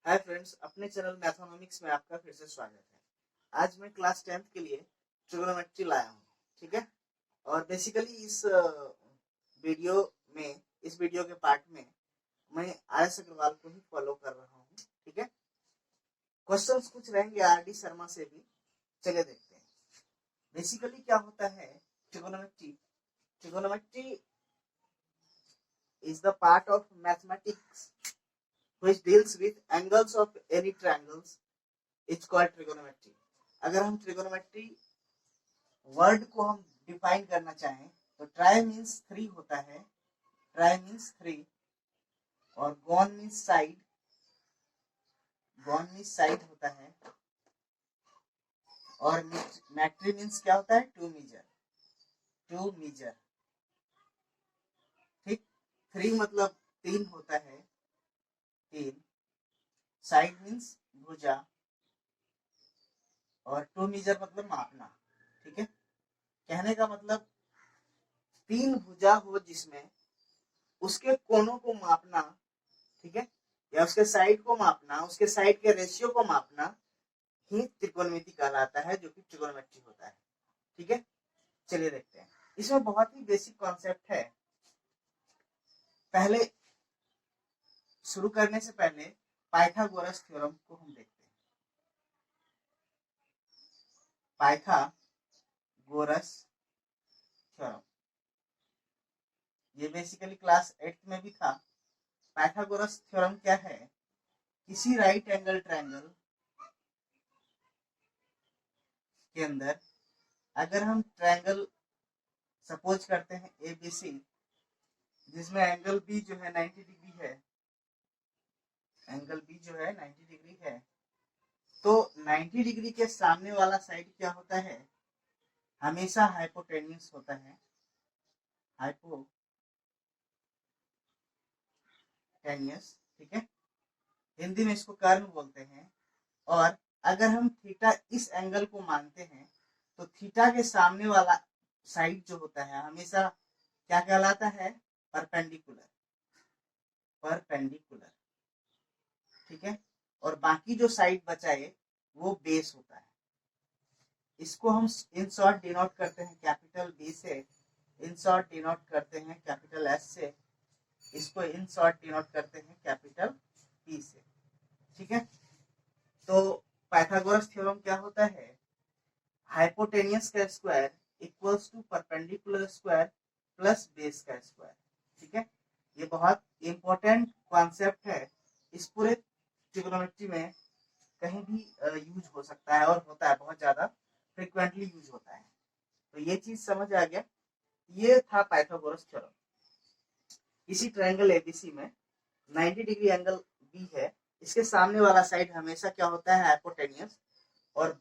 Hi friends, अपने channel mathematics में आपका फिर से स्वागत है। आज मैं क्लास 10th के लिए ट्रिगोनोमेट्री लाया हूँ। ठीक है। और बेसिकली वीडियो इस वीडियो के पार्ट में मैं आर.एस. अग्रवाल को ही फॉलो कर रहा हूँ। ठीक है। क्वेश्चंस कुछ रहेंगे आर.डी. शर्मा से भी। चलिए देखते हैं। बेसिकली क्या होता है trigonometry. Trigonometry is the part of mathematics which deals with angles of any triangles. It's called trigonometry. अगर हम ट्रिगोनोमेट्री वर्ड को हम डिफाइन करना चाहें तो ट्राई मीन्स 3 होता है। ट्राई मीन्स 3 और gon means side. Gon means side होता है। और मैट्री मीन्स क्या होता है? To measure. To measure. ठीक। 3 मतलब 3 होता है। 3। साइड मीन्स भुजा। और टू मीजर मतलब मापना। ठीक है। कहने का मतलब 3 भुजा हो जिसमें उसके कोनों को मापना। ठीक है। या उसके साइड को मापना, उसके साइड के रेशियो को मापना ही त्रिकोणमिति कहलाता है, जो कि ट्रिगोनोमेट्री होता है। ठीक है। चलिए देखते हैं। इसमें बहुत ही बेसिक कॉन्सेप्ट है। पहले शुरू करने से पहले पाइथागोरस थ्योरम को हम देखते हैं। पाइथागोरस थ्योरम ये बेसिकली क्लास 8 में भी था। पाइथागोरस थ्योरम क्या है? किसी राइट एंगल ट्रायंगल के अंदर अगर हम ट्रायंगल सपोज करते हैं ABC, जिसमें एंगल बी जो है 90 डिग्री है, एंगल बी जो है 90 डिग्री है, तो 90 डिग्री के सामने वाला साइड क्या होता है? हमेशा हाइपोटेन्यूस होता है। हाइपोटेन्यूस। ठीक है। हिंदी में इसको कर्व बोलते हैं। और अगर हम थीटा इस एंगल को मानते हैं तो थीटा के सामने वाला साइड जो होता है हमेशा क्या कहलाता है? परपेंडिकुलर। परपेंडिकुलर। ठीक है। और बाकी जो साइड बचाए वो बेस होता है। इसको हम इन शॉर्ट डिनोट करते हैं कैपिटल बी से, इन शॉर्ट डिनोट करते हैं कैपिटल एस से, इसको इन शॉर्ट डिनोट करते हैं कैपिटल पी से। ठीक है। तो पाइथागोरस थ्योरम क्या होता है? हाइपोटेनियस का square equals to perpendicular square plus base का स्क्वायर। ठीक है। ये बहुत इंपॉर्टेंट कॉन्सेप्ट है। इस पूरे ट्रिगोनोमेट्री में कहीं भी यूज हो सकता है और होता है, बहुत ज्यादा फ्रिक्वेंटली यूज होता है। तो ये चीज समझ आ गया। ये था पाइथागोरस थ्योरम। इसी ट्रायंगल एबीसी में 90 डिग्री एंगल बी है, इसके सामने वाला साइड हमेशा क्या होता है? हाइपोटेनियस। और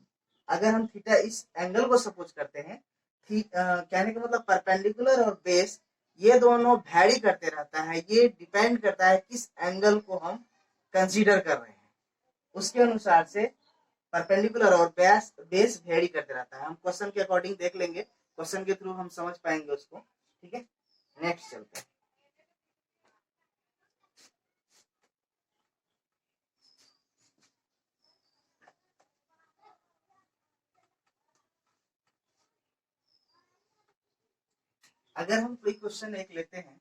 अगर हम थीटा इस एंगल को सपोज करते हैं, कहने का मतलब परपेंडिकुलर और बेस ये दोनों वैरी करते रहता है। ये डिपेंड करता है किस एंगल को हम कंसीडर कर रहे हैं, उसके अनुसार से परपेंडिकुलर और बेस वेरी करते रहता है। हम क्वेश्चन के अकॉर्डिंग देख लेंगे, क्वेश्चन के थ्रू हम समझ पाएंगे उसको। ठीक है। नेक्स्ट चलते हैं। अगर हम कोई क्वेश्चन एक लेते हैं,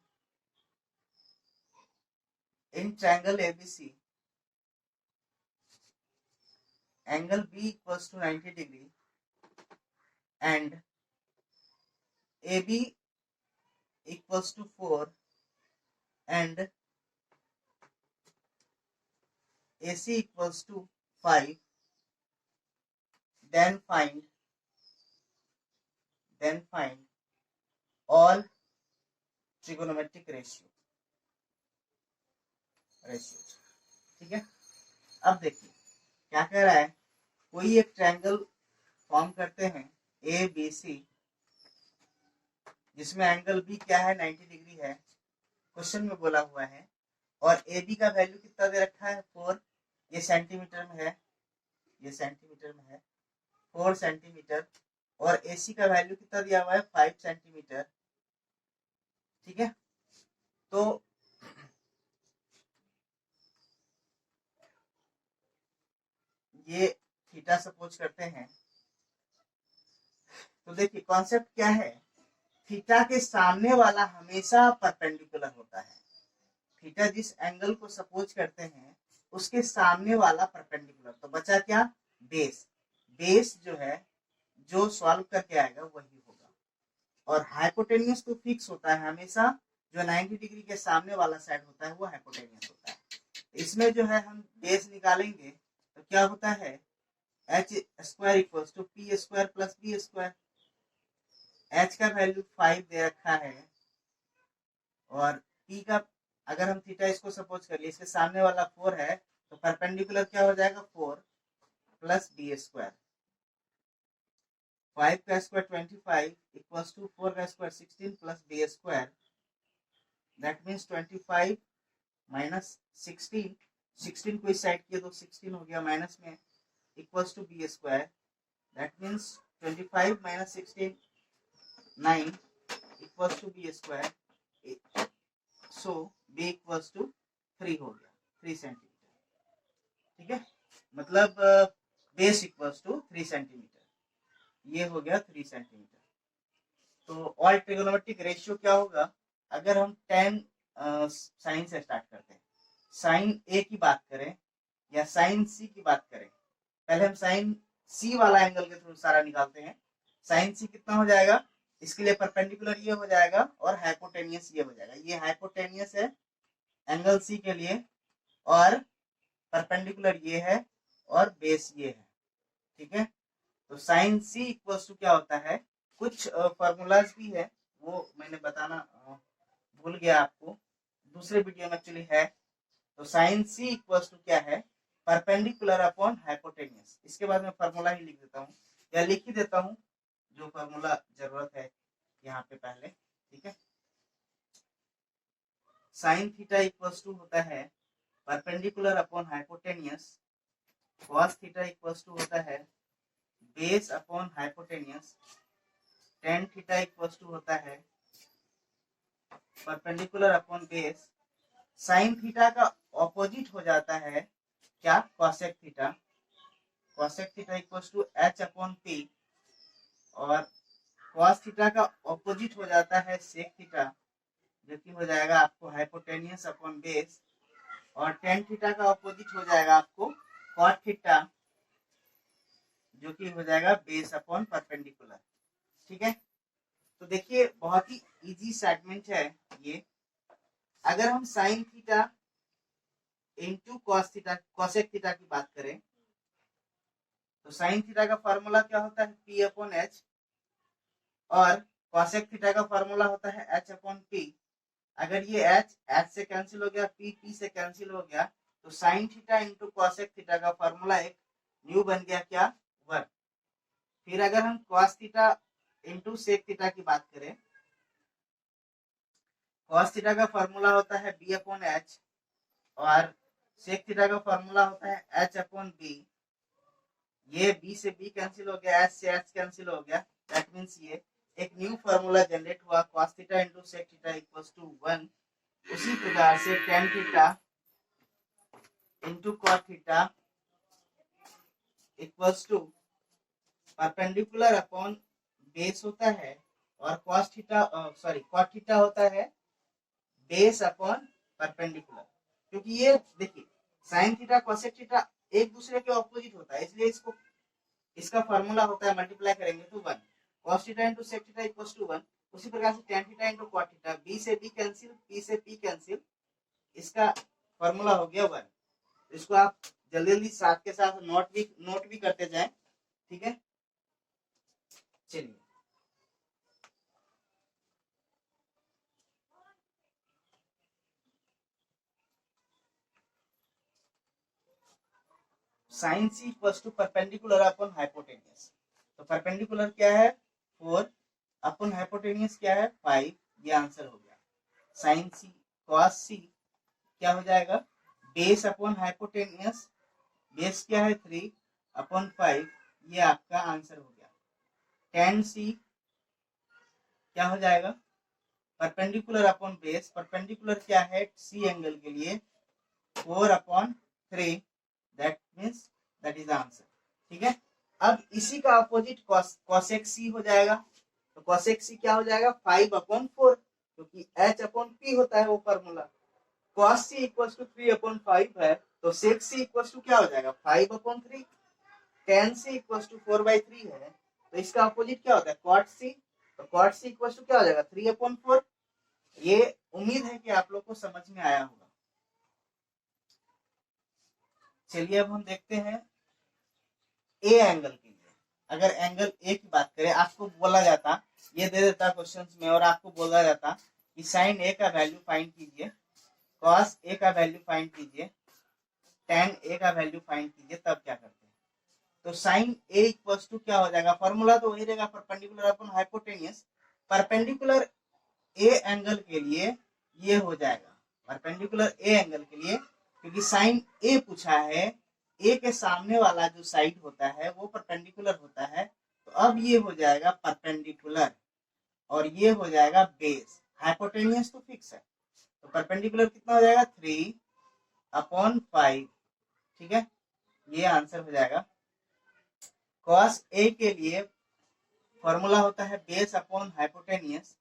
in triangle ABC angle B equals to 90 degree and AB equals to 4 and AC equals to 5, then find all trigonometric ratios। ठीक है। अब देखिए क्या कह रहा है। कोई एक ट्रायंगल फॉर्म करते हैं ABC, जिसमें एंगल B क्या है? 90 डिग्री है, क्वेश्चन में बोला हुआ है। और AB का वैल्यू कितना दे रखा है? 4। ये सेंटीमीटर में है, ये सेंटीमीटर में है, 4 सेंटीमीटर। और AC का वैल्यू कितना दिया हुआ है? 5 सेंटीमीटर। ठीक है। तो ये थीटा सपोज करते हैं, तो देखिए कॉन्सेप्ट क्या है, थीटा के सामने वाला हमेशा परपेंडिकुलर होता है। थीटा जिस एंगल को सपोज करते हैं उसके सामने वाला परपेंडिकुलर, तो बचा क्या, बेस। बेस जो है जो सॉल्व करके आएगा वही होगा, और हाइपोटेनियस तो फिक्स होता है हमेशा, जो 90 डिग्री के सामने वाला साइड होता है वो हाइपोटेनियस होता है। इसमें जो है हम बेस निकालेंगे तो क्या होता है, H square equals to P square plus B square. H का वैल्यू 5 दे रखा है, और पी का अगर हम थीटा इसको सपोज कर लिए, इसके सामने वाला 4 है, तो परपेंडिकुलर क्या हो जाएगा, 4 प्लस बी स्क्वायर। 5 का स्क्वायर 25 इक्वल्स टू 4 का square 16 plus B square, that means 25 minus 16, 16 को इस साइड किया तो 16 हो गया माइनस में, equals to B square, that means 25 minus 16 9 equals to B square, so B equals to 3 हो गया, 3 सेंटीमीटर। ठीक है, मतलब बेस इक्वल्स टू 3 सेंटीमीटर, ये हो गया 3 सेंटीमीटर। तो ऑल ट्रिगोनोमेट्रिक रेशियो क्या होगा, अगर हम tan साइन से स्टार्ट करते हैं, साइन ए की बात करें या साइन सी की बात करें, पहले हम साइन सी वाला एंगल के थ्रू सारा निकालते हैं। साइन सी कितना हो जाएगा, इसके लिए परपेंडिकुलर ये हो जाएगा और हाइपोटेनियस ये हो जाएगा। ये हाइपोटेनियस है एंगल सी के लिए, और परपेंडिकुलर ये है और बेस ये है। ठीक है, तो साइन सी इक्वल्स टू क्या होता है, कुछ फॉर्मूलाज भी है वो मैंने बताना भूल गया आपको, दूसरे वीडियो में एक्चुअली है। तो साइन सी इक्वल्स टू क्या है, परपेंडिकुलर अपॉन हाइपोटेनियस। इसके बाद मैं फॉर्मूला ही लिख देता हूँ या लिख ही देता हूँ जो फॉर्मूला जरूरत है यहाँ पे पहले। ठीक है, साइन थीटा इक्वल्स टू होता है perpendicular upon hypotenuse, cos theta equals to होता है base upon hypotenuse, tan theta equals to होता है perpendicular upon base. Sine theta का ऑपोजिट हो जाता है क्या, cosec theta. Cosec theta equals to H upon P, और कॉस थीटा का ऑपोजिट हो जाता है सेक थीटा, जो कि हो जाएगा आपको हाइपोटेनियस अपॉन बेस, और टेन थीटा का ऑपोजिट हो जाएगा आपको कॉट थीटा, जो कि हो जाएगा बेस अपॉन परपेंडिकुलर। ठीक है, तो देखिए बहुत ही इजी सेगमेंट है ये। अगर हम sine theta into cos theta cosec theta की बात करें, तो साइन थीटा का फॉर्मूला क्या होता है, पी अपॉन एच, और कॉसेक थीटा का फॉर्मूला होता है एच अपॉन पी। अगर ये एच एच से कैंसिल हो गया, पी पी से कैंसिल हो गया, तो sine theta into cosec theta का फॉर्मूला एक न्यू बन गया क्या, 1। फिर अगर हम cos theta into sec theta की बात करें, कॉस थीटा का फॉर्मूला होता है बी अपॉन एच, और सेक थीटा का फॉर्मूला होता है एच अपॉन बी। ये बी से बी कैंसिल हो गया, एच से एच कैंसिल हो गया, दैट मींस ये एक न्यू फॉर्मूला जनरेट हुआ, cos theta into sec theta equals to 1। उसी प्रकार से tan theta into cot theta equals to perpendicular upon base होता है, और cos थीटा cot थीटा होता है बेस अपॉन परपेंडिकुलर। क्योंकि ये देखिए sin थीटा cosec थीटा एक दूसरे के ऑपोजिट होता है, इसलिए इसको इसका फॉर्मूला होता है मल्टीप्लाई करेंगे तो 1, cos theta into sec theta equals to 1। उसी प्रकार से tan theta into cot theta, b से b कैंसिल, p से p कैंसिल, इसका फॉर्मूला हो गया 1। इसको आप जल्दी जल्दी साथ के साथ नोट भी करते जाएं। ठीक है, चलिए sine C equals to perpendicular upon hypotenuse. तो परपेंडिकुलर क्या है 4, अपॉन हाइपोटेनियस क्या है 5, ये आंसर हो गया। साइन सी कॉस सी क्या हो जाएगा, बेस अपॉन हाइपोटेनियस, बेस क्या है 3 अपॉन 5, ये आपका आंसर हो गया। टेन सी क्या हो जाएगा, परपेंडिकुलर अपॉन बेस, परपेंडिकुलर क्या है सी एंगल के लिए 4 upon 3, that means that is the answer. ठीक है, अब इसी का अपोजिट cosec c हो जाएगा। तो cosec c क्या हो जाएगा 5/4, क्योंकि h अपॉन p होता है वो फॉर्मूला। cos c इक्वल टू 3/5 है, तो sec c इक्वल टू क्या हो जाएगा 5/3। tan c इक्वल टू 4/3 है, तो इसका अपोजिट क्या होता है cot c। तो cot c इक्वल टू क्या हो जाएगा 3/4। ये उम्मीद है कि आप लोग को समझ में आया होगा। चलिए अब हम देखते हैं ए एंगल के लिए। अगर एंगल ए की बात करें, आपको बोला जाता, ये दे देता क्वेश्चंस में और आपको बोला जाता कि साइन ए का वैल्यू फाइंड कीजिए, कॉस ए का वैल्यू फाइंड कीजिए, tan ए का वैल्यू फाइंड कीजिए, तब क्या करते हैं। तो साइन ए इक्वल टू क्या हो जाएगा, फॉर्मूला तो वही रहेगा perpendicular upon hypotenuse. Perpendicular A angle के लिए ये हो जाएगा परपेंडिकुलर ए एंगल के लिए, क्योंकि साइन ए पूछा है, ए के सामने वाला जो साइड होता है वो परपेंडिकुलर होता है, तो अब ये हो जाएगा परपेंडिकुलर और ये हो जाएगा बेस। हाइपोटेनियस तो फिक्स है, तो परपेंडिकुलर कितना हो जाएगा 3/5। ठीक है, ये आंसर हो जाएगा। cos ए के लिए फॉर्मूला होता है बेस अपॉन हाइपोटेनियस।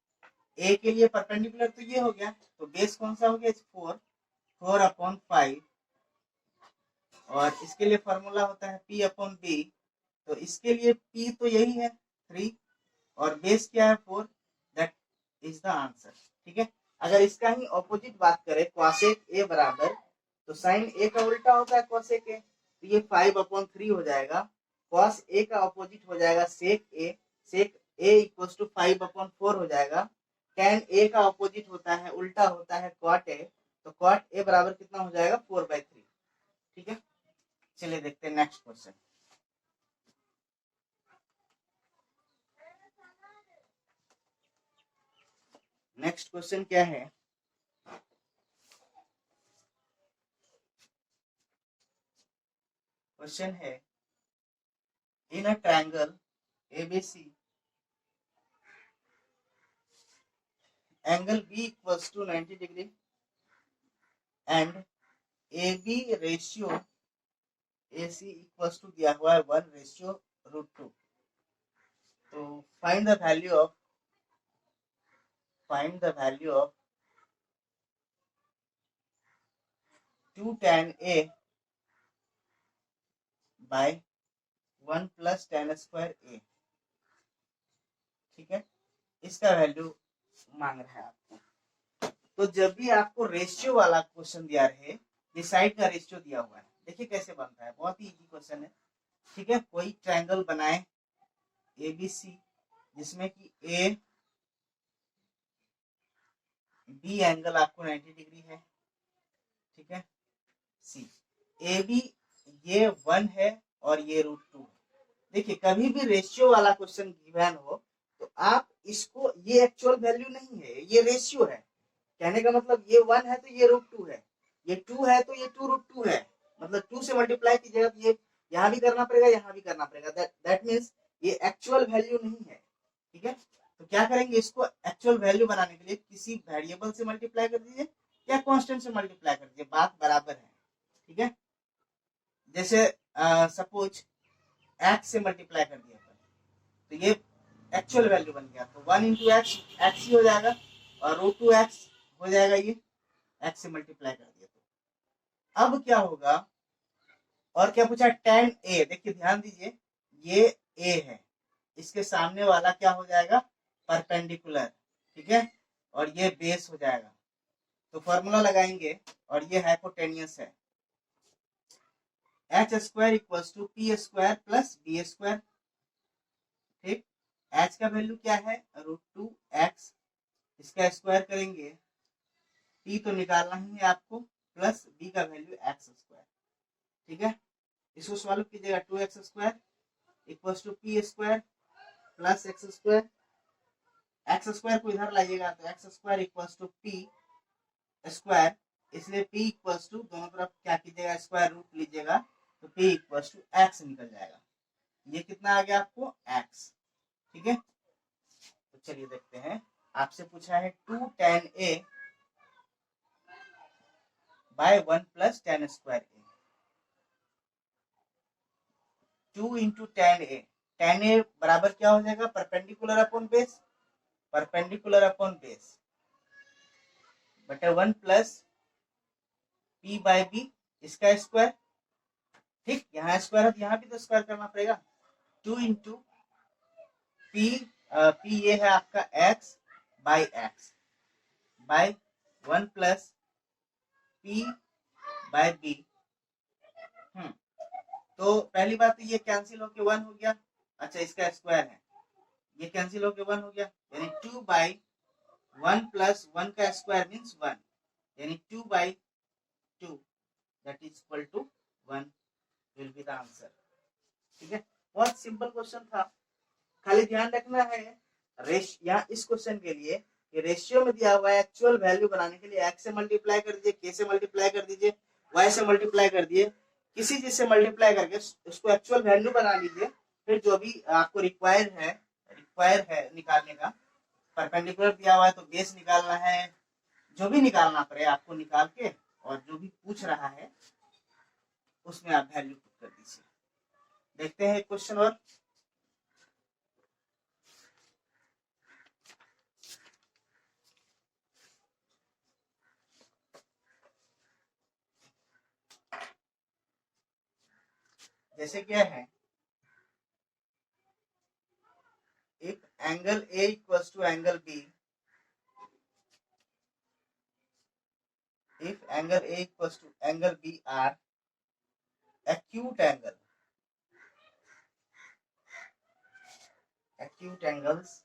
ए के लिए परपेंडिकुलर तो ये हो गया, तो बेस कौन सा हो गया 4/5, और इसके लिए फॉर्मूला होता है p/b। तो इसके लिए p तो यही है 3 और बेस क्या है 4, दैट इज द आंसर। ठीक है, अगर इसका ही ऑपोजिट बात करें cosec a बराबर, तो साइन a का उल्टा होता है cosec a, तो ये 5/3 हो जाएगा। cos a का ऑपोजिट हो जाएगा sec a इक्वल टू 5/4 हो जाएगा। tan a का ऑपोजिट होता है उल्टा होता है cot a, तो cot a बराबर कितना हो जाएगा 4/3। ठीक है, चलिए देखते हैं नेक्स्ट क्वेश्चन। नेक्स्ट क्वेश्चन क्या है, क्वेश्चन है in a triangle ABC angle B equals to 90 degree and AB ratio AC equals to दिया हुआ है 1/√2। तो find the value of 2 tan A by 1 + tan square A। ठीक है, इसका वैल्यू मांग रहा है आपको। तो जब भी आपको रेशियो वाला क्वेश्चन दिया रहे, ये साइड का रेशियो दिया हुआ है, देखिए कैसे बनता है, बहुत ही इजी क्वेश्चन है। ठीक है, कोई ट्रायंगल बनाए ABC जिसमें कि ए बी एंगल आपको 90 डिग्री है। ठीक है, सी ए बी ये 1 है और ये √2 है। देखिए कभी भी रेशियो वाला क्वेश्चन गिवन हो तो आप इसको, ये एक्चुअल वैल्यू नहीं है, ये रेशियो है। कहने का मतलब ये 1 है तो ये √2 है, ये 2 है तो ये 2√2 है, मतलब 2 से मल्टीप्लाई कीजिएगा तो ये यहाँ भी करना पड़ेगा, यहाँ भी करना पड़ेगा, दैट मीन्स ये एक्चुअल वैल्यू नहीं है। ठीक है, तो क्या करेंगे, इसको एक्चुअल वैल्यू बनाने के लिए किसी वेरिएबल से मल्टीप्लाई कर दीजिए या कांस्टेंट से मल्टीप्लाई कर दीजिए, बात बराबर है। ठीक है, जैसे सपोज x से मल्टीप्लाई कर दिया तो ये एक्चुअल वैल्यू बन गया, तो 1 × x ही हो जाएगा और √2x हो जाएगा, ये x से मल्टीप्लाई कर दिया। तो अब क्या होगा, और क्या पूछा tan a, देखिए ध्यान दीजिए, ये a है, इसके सामने वाला क्या हो जाएगा परपेंडिकुलर। ठीक है, और ये बेस हो जाएगा, तो फॉर्मूला लगाएंगे और ये हाइपोटेनियस है, h² = p² + b²। ठीक, h का वैल्यू क्या है √2x, इसका स्क्वायर करेंगे, p तो निकालना ही है आपको, प्लस b का वैल्यू x²। ठीक है, इसको सॉल्व कीजिएगा, 2x² = p² + x²। x² को इधर लाइएगा तो x² = p², इसलिए p दोनों तरफ क्या कीजिएगा स्क्वायर रूट लीजिएगा, तो p = x निकल जाएगा। ये कितना आ गया आपको x। ठीक है, तो चलिए देखते हैं, आपसे पूछा है 2 tan A by 1 + tan² A। 2 into tan A, tan A बराबर क्या हो जाएगा, perpendicular upon base, perpendicular upon base बटे 1 प्लस पी बाय बी इसका स्क्वायर। ठीक, यहाँ स्क्वायर है तो यहाँ भी तो स्क्वायर करना पड़ेगा। 2 इंटू पी, पी ये है आपका X by 1 plus P by B. तो पहली बात तो ये कैंसिल होके 1 हो गया। अच्छा, इसका स्क्वायर है, ये कैंसिल होके 1 हो गया, यानी 2 बाई 1 प्लस 1 का स्क्वायर मीन्स 1, यानी 2 by 2 that is equal to 1 will be the answer. ठीक है, बहुत सिंपल क्वेश्चन था। खाली ध्यान रखना है यहाँ इस क्वेश्चन के लिए कि रेशियो में दिया हुआ है, एक्चुअल वैल्यू बनाने के लिए x से मल्टीप्लाई कर दीजिए, k से मल्टीप्लाई कर दीजिए, y से मल्टीप्लाई कर दिए, किसी चीज से मल्टीप्लाई करके उसको एक्चुअल वैल्यू बना लीजिए। फिर जो भी आपको रिक्वायर है निकालने का, परपेंडिकुलर दिया हुआ है तो बेस निकालना है, जो भी निकालना पड़े आपको निकाल के, और जो भी पूछ रहा है उसमें आप वैल्यू पुट कर दीजिए। देखते हैं क्वेश्चन और जैसे क्या है, if angle A equals to angle B, if angle A equals to angle B are acute angles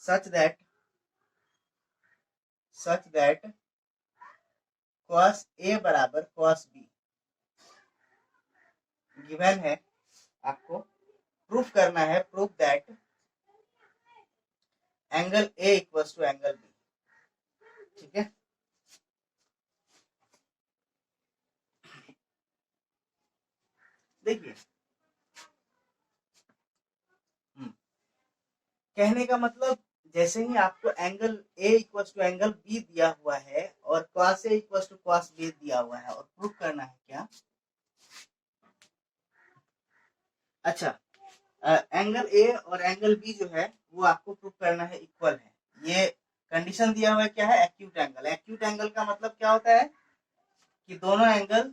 such that cos A बराबर cos B गिवन है, आपको प्रूफ करना है, proof that angle A equals to angle B। ठीक है, देखिए कहने का मतलब, जैसे ही आपको angle A equals to angle B दिया हुआ है और cos A equals to cos B दिया हुआ है, और प्रूफ करना है क्या, अच्छा एंगल ए और एंगल बी जो है वो आपको प्रूफ करना है इक्वल है। ये कंडीशन दिया हुआ है क्या है, एक्यूट एंगल। एक्यूट एंगल का मतलब क्या होता है कि दोनों एंगल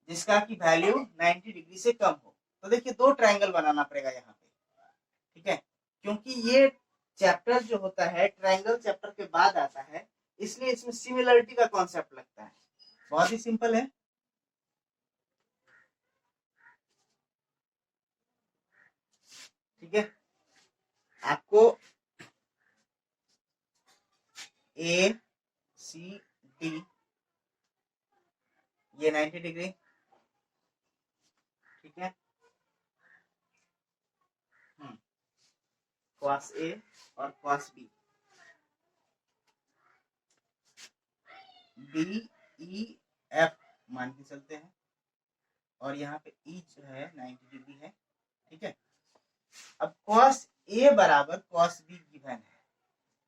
जिसका की वैल्यू 90 डिग्री से कम हो। तो देखिए दो ट्रायंगल बनाना पड़ेगा यहाँ पे, ठीक है, क्योंकि ये चैप्टर जो होता है ट्रायंगल चैप्टर के बाद आता है, इसलिए इसमें सिमिलरिटी का कॉन्सेप्ट लगता है। बहुत ही सिंपल है, ठीक है, आपको ए सी डी ये 90 डिग्री, ठीक है, cos A और cos B, D E F मान के चलते हैं, और यहाँ पे E जो है 90 डिग्री है। ठीक है, अब cos A बराबर cos B गिवन है,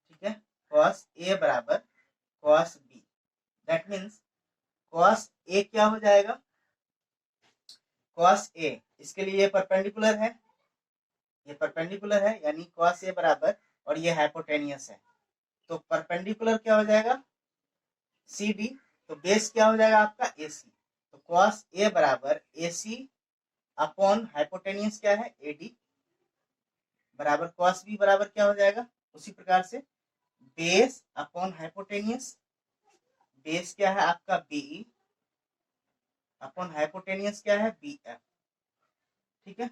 ठीक है, cos A बराबर cos B, that means cos A क्या हो जाएगा, cos A, इसके लिए ये परपेंडिकुलर है, ये परपेंडिकुलर है, यानी cos A बराबर, और ये हाइपोटेनियस है, तो परपेंडिकुलर क्या हो जाएगा CD, तो बेस क्या हो जाएगा आपका AC, तो cos A बराबर AC अपॉन हाइपोटेनियस क्या है AD बराबर cos B बराबर क्या हो जाएगा, उसी प्रकार से बेस अपॉन हाइपोटेनियस, बेस क्या है आपका BE अपॉन हाइपोटेनियस क्या है BF। ठीक है,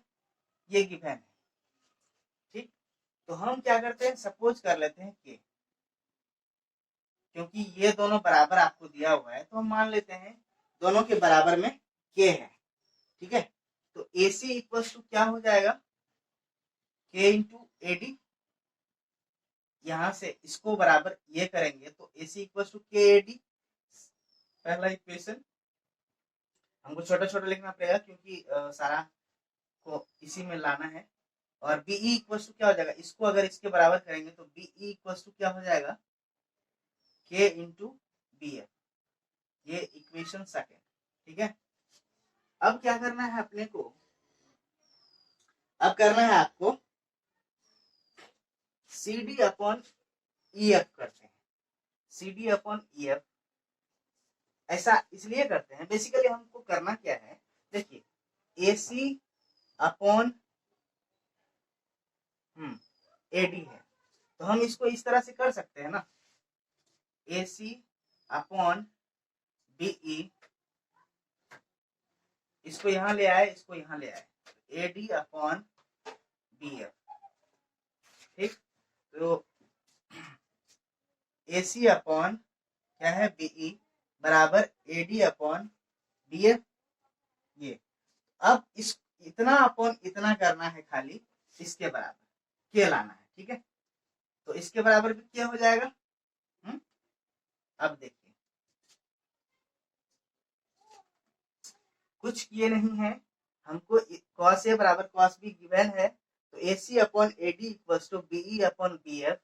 ये गिवन है। ठीक, तो हम क्या करते हैं, सपोज कर लेते हैं के, क्योंकि ये दोनों बराबर आपको दिया हुआ है तो हम मान लेते हैं दोनों के बराबर में के है। ठीक है, तो AC इक्वल टू क्या हो जाएगा, के इंटू एडी, यहां से इसको बराबर ये करेंगे तो AC इक्वल टू के एडी, पहला इक्वेशन हमको छोटा छोटा लिखना पड़ेगा क्योंकि सारा को इसी में लाना है। और BE इक्वल टू क्या हो जाएगा, इसको अगर इसके बराबर करेंगे तो BE इक्वल टू क्या हो जाएगा, के इंटू BF, ये इक्वेशन सेकेंड। ठीक है, अब क्या करना है अपने को, अब करना है आपको CD अपॉन EF करते हैं। CD अपॉन EF ऐसा इसलिए करते हैं, बेसिकली हमको करना क्या है, देखिए AC अपॉन AD है, तो हम इसको इस तरह से कर सकते हैं ना, AC अपॉन BE, इसको यहां ले आए, इसको यहां ले आए, AD अपॉन BF, ठीक। तो AC अपॉन क्या है BE बराबर AD अपॉन BF। ये अब इस इतना अपॉन इतना करना है, खाली इसके बराबर के लाना है, ठीक है। तो इसके बराबर भी क्या हो जाएगा, अब देखिए कुछ किए नहीं है, हमको cos A बराबर cos B गिवन है, तो AC upon AD equals to BE upon BF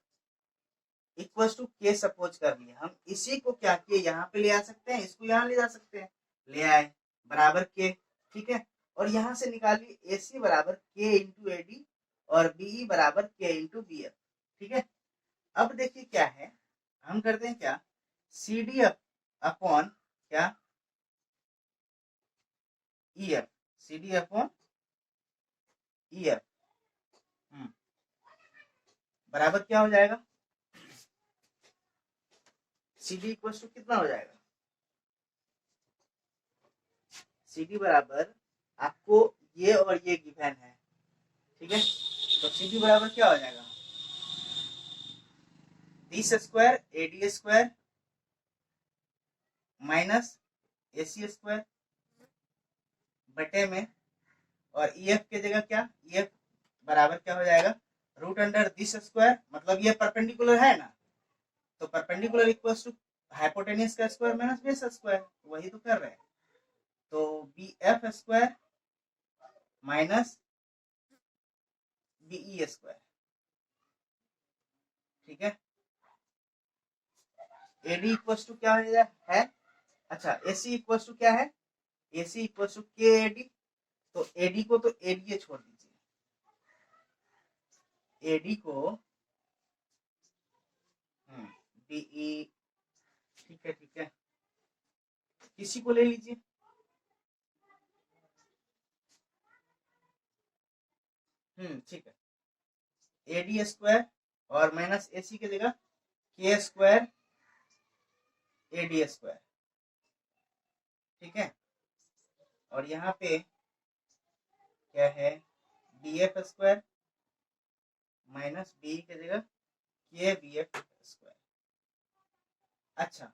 equals to K suppose कर लिया। हम इसी को क्या किए, यहाँ पे ले आ सकते हैं, इसको यहाँ ले जा सकते हैं, ले आए बराबर के, ठीक है। और यहाँ से निकालिए AC बराबर के इंटू AD और BE बराबर के इंटू BF, ठीक है। अब देखिए क्या है, हम करते हैं क्या, CD अपॉन क्या EF, CD अपॉन EF बराबर क्या हो जाएगा, CD इक्वल टू कितना हो जाएगा, CD बराबर आपको ये और ये गिवन है, ठीक है। तो CD बराबर क्या हो जाएगा, 20 square AD square minus AC square बटे में, और EF के जगह क्या, EF बराबर क्या हो जाएगा, रूट अंडर 20 स्क्वायर, मतलब ये परपेंडिकुलर है ना, तो परपेंडिकुलर इक्वल्स टू हाइपोटेन्यूज का स्क्वायर माइनस बेस स्क्वायर, वही तो कर रहे हैं। तो BF square minus BE square, ठीक है। AD इक्वल्स टू क्या है, अच्छा AC इक्वल्स टू क्या है, AC इक्वल्स टू KAD, तो AD को तो AD छोड़ दीजिए, AD को BE, ठीक है, ठीक है, किसी को ले लीजिए, ठीक है, AD स्क्वायर और माइनस AC की जगह K स्क्वायर AD स्क्वायर, ठीक है। और यहाँ पे क्या है, BF स्क्वायर माइनस BE की जगह KBF स्क्वायर। अच्छा,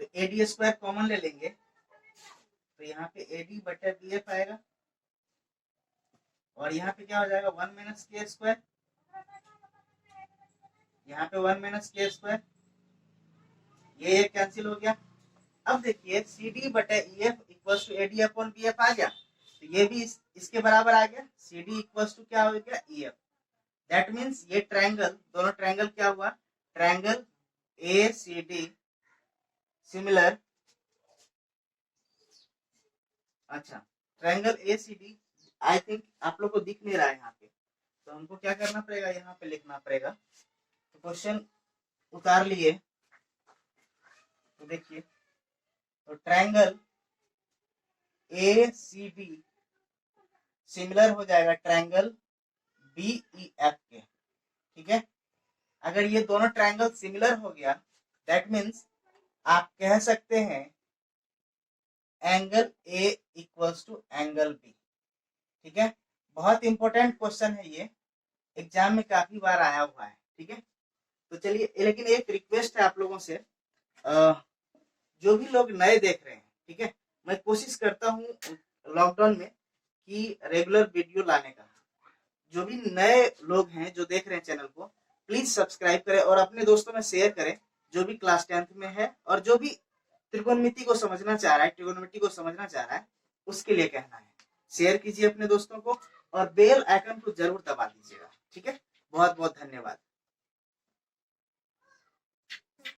तो AD स्क्वायर कॉमन ले लेंगे, तो यहाँ पे AD बटे BF आएगा, और यहाँ पे क्या हो जाएगा, 1 माइनस के स्क्वायर, यहाँ पे 1 माइनस के स्क्वायर, ये कैंसिल हो गया। अब देखिए CD बटे EF equals to AD upon BF आ गया, तो ये भी इसके बराबर आ गया, CD इक्वल्स टू क्या हो गया, EF। दैट मीन्स ये ट्रायंगल, दोनों ट्रायंगल क्या हुआ, ट्रायंगल ACD सिमिलर, अच्छा ट्रायंगल ACD आई थिंक आप लोग को दिख नहीं रहा है यहाँ पे, तो हमको क्या करना पड़ेगा, यहाँ पे लिखना पड़ेगा। तो क्वेश्चन उतार लिए, तो देखिए, तो ट्रायंगल ACD सिमिलर हो जाएगा ट्रायंगल BEF के, ठीक है। अगर ये दोनों ट्रायंगल सिमिलर हो गया, दैट मीन्स आप कह सकते हैं angle A equals to angle B, ठीक है। बहुत इंपॉर्टेंट क्वेश्चन है ये, एग्जाम में काफी बार आया हुआ है, ठीक है। तो चलिए, लेकिन एक रिक्वेस्ट है आप लोगों से, जो भी लोग नए देख रहे हैं, ठीक है, मैं कोशिश करता हूँ लॉकडाउन में कि रेगुलर वीडियो लाने का। जो भी नए लोग हैं जो देख रहे हैं चैनल को, प्लीज सब्सक्राइब करें और अपने दोस्तों में शेयर करें, जो भी क्लास 10th में है और जो भी त्रिकोणमिति को समझना चाह रहा है, ट्रिगोनोमेट्री को समझना चाह रहा है, उसके लिए कहना है, शेयर कीजिए अपने दोस्तों को और बेल आइकन को जरूर दबा दीजिएगा, ठीक है। बहुत बहुत धन्यवाद।